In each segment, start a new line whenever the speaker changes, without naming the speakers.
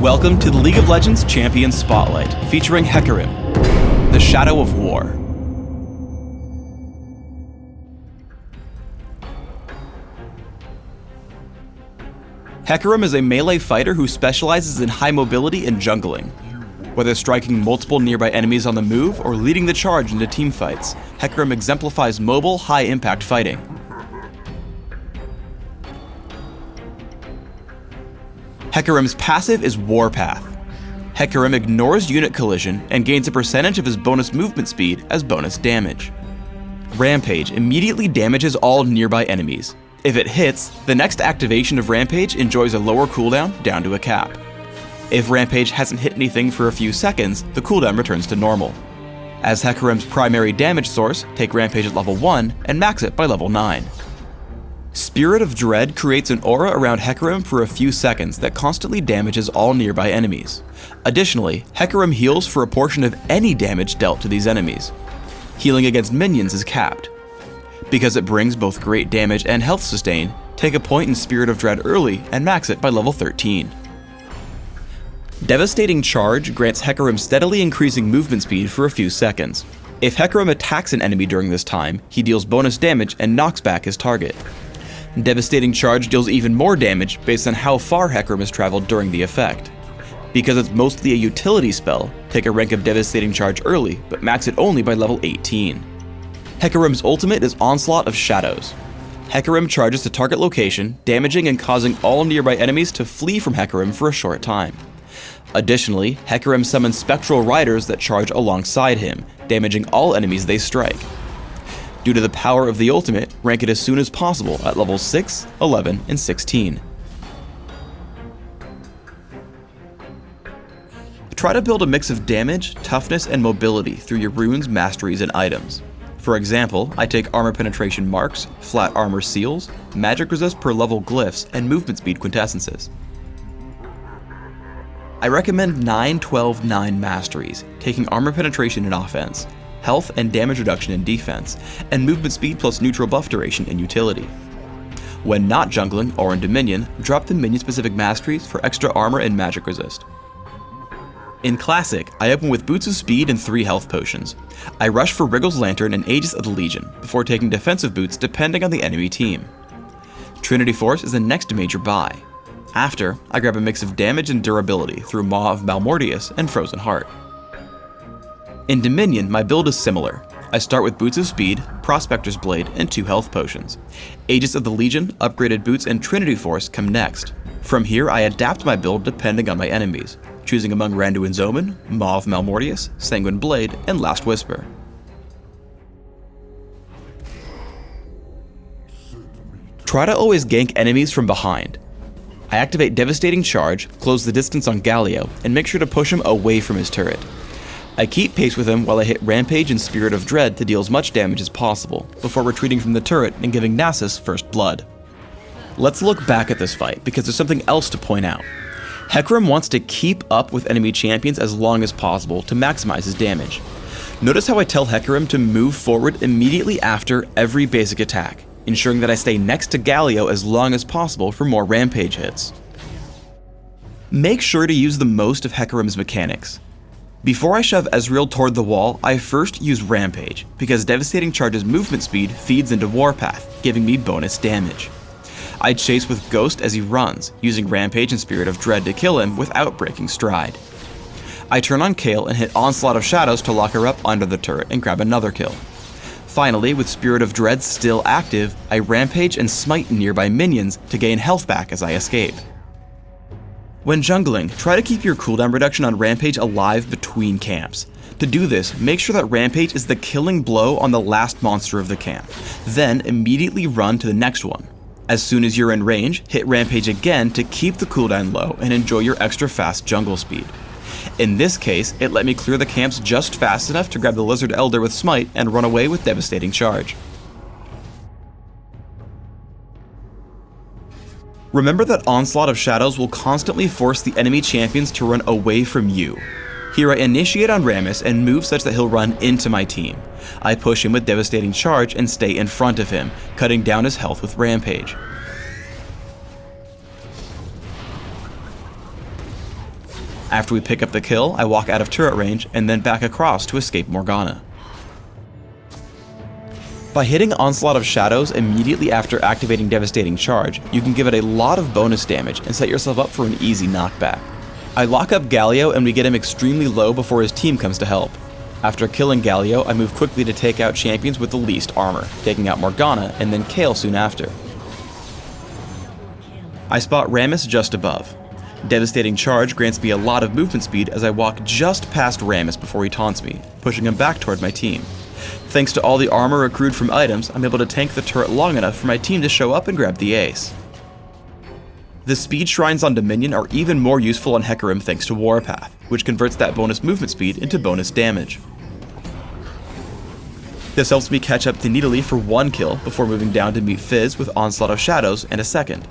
Welcome to the League of Legends Champion Spotlight, featuring Hecarim, the Shadow of War. Hecarim is a melee fighter who specializes in high mobility and jungling. Whether striking multiple nearby enemies on the move or leading the charge into teamfights, Hecarim exemplifies mobile, high-impact fighting. Hecarim's passive is Warpath. Hecarim ignores unit collision and gains a percentage of his bonus movement speed as bonus damage. Rampage immediately damages all nearby enemies. If it hits, the next activation of Rampage enjoys a lower cooldown down to a cap. If Rampage hasn't hit anything for a few seconds, the cooldown returns to normal. As Hecarim's primary damage source, take Rampage at level 1 and max it by level 9. Spirit of Dread creates an aura around Hecarim for a few seconds that constantly damages all nearby enemies. Additionally, Hecarim heals for a portion of any damage dealt to these enemies. Healing against minions is capped. Because it brings both great damage and health sustain, take a point in Spirit of Dread early and max it by level 13. Devastating Charge grants Hecarim steadily increasing movement speed for a few seconds. If Hecarim attacks an enemy during this time, he deals bonus damage and knocks back his target. Devastating Charge deals even more damage based on how far Hecarim has traveled during the effect. Because it's mostly a utility spell, take a rank of Devastating Charge early, but max it only by level 18. Hecarim's ultimate is Onslaught of Shadows. Hecarim charges to target location, damaging and causing all nearby enemies to flee from Hecarim for a short time. Additionally, Hecarim summons Spectral Riders that charge alongside him, damaging all enemies they strike. Due to the power of the ultimate, rank it as soon as possible at levels 6, 11, and 16. Try to build a mix of damage, toughness, and mobility through your runes, masteries, and items. For example, I take armor penetration marks, flat armor seals, magic resist per level glyphs, and movement speed quintessences. I recommend 9-12-9 masteries, taking armor penetration in offense, health and damage reduction in defense, and movement speed plus neutral buff duration in utility. When not jungling or in Dominion, drop the minion-specific masteries for extra armor and magic resist. In Classic, I open with Boots of Speed and 3 health potions. I rush for Wriggle's Lantern and Aegis of the Legion, before taking defensive boots depending on the enemy team. Trinity Force is the next major buy. After, I grab a mix of damage and durability through Maw of Malmortius and Frozen Heart. In Dominion, my build is similar. I start with Boots of Speed, Prospector's Blade, and 2 health potions. Aegis of the Legion, upgraded boots, and Trinity Force come next. From here, I adapt my build depending on my enemies, choosing among Randuin's Omen, Maw of Malmortius, Sanguine Blade, and Last Whisper. Try to always gank enemies from behind. I activate Devastating Charge, close the distance on Galio, and make sure to push him away from his turret. I keep pace with him while I hit Rampage and Spirit of Dread to deal as much damage as possible, before retreating from the turret and giving Nasus first blood. Let's look back at this fight, because there's something else to point out. Hecarim wants to keep up with enemy champions as long as possible to maximize his damage. Notice how I tell Hecarim to move forward immediately after every basic attack, ensuring that I stay next to Galio as long as possible for more Rampage hits. Make sure to use the most of Hecarim's mechanics. Before I shove Ezreal toward the wall, I first use Rampage, because Devastating Charge's movement speed feeds into Warpath, giving me bonus damage. I chase with Ghost as he runs, using Rampage and Spirit of Dread to kill him without breaking stride. I turn on Kayle and hit Onslaught of Shadows to lock her up under the turret and grab another kill. Finally, with Spirit of Dread still active, I Rampage and smite nearby minions to gain health back as I escape. When jungling, try to keep your cooldown reduction on Rampage alive between camps. To do this, make sure that Rampage is the killing blow on the last monster of the camp, then immediately run to the next one. As soon as you're in range, hit Rampage again to keep the cooldown low and enjoy your extra fast jungle speed. In this case, it let me clear the camps just fast enough to grab the Lizard Elder with Smite and run away with Devastating Charge. Remember that Onslaught of Shadows will constantly force the enemy champions to run away from you. Here I initiate on Rammus and move such that he'll run into my team. I push him with Devastating Charge and stay in front of him, cutting down his health with Rampage. After we pick up the kill, I walk out of turret range and then back across to escape Morgana. By hitting Onslaught of Shadows immediately after activating Devastating Charge, you can give it a lot of bonus damage and set yourself up for an easy knockback. I lock up Galio and we get him extremely low before his team comes to help. After killing Galio, I move quickly to take out champions with the least armor, taking out Morgana and then Kayle soon after. I spot Rammus just above. Devastating Charge grants me a lot of movement speed as I walk just past Rammus before he taunts me, pushing him back toward my team. Thanks to all the armor accrued from items, I'm able to tank the turret long enough for my team to show up and grab the ace. The speed shrines on Dominion are even more useful on Hecarim thanks to Warpath, which converts that bonus movement speed into bonus damage. This helps me catch up to Nidalee for 1 kill before moving down to meet Fizz with Onslaught of Shadows and a second.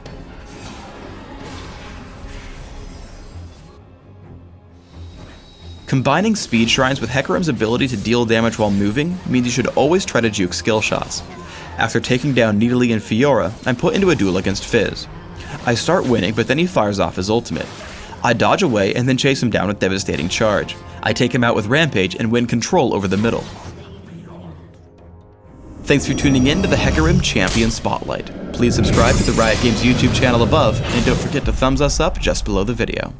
Combining speed shrines with Hecarim's ability to deal damage while moving means you should always try to juke skill shots. After taking down Nidalee and Fiora, I'm put into a duel against Fizz. I start winning, but then he fires off his ultimate. I dodge away and then chase him down with Devastating Charge. I take him out with Rampage and win control over the middle. Thanks for tuning in to the Hecarim Champion Spotlight. Please subscribe to the Riot Games YouTube channel above, and don't forget to thumbs us up just below the video.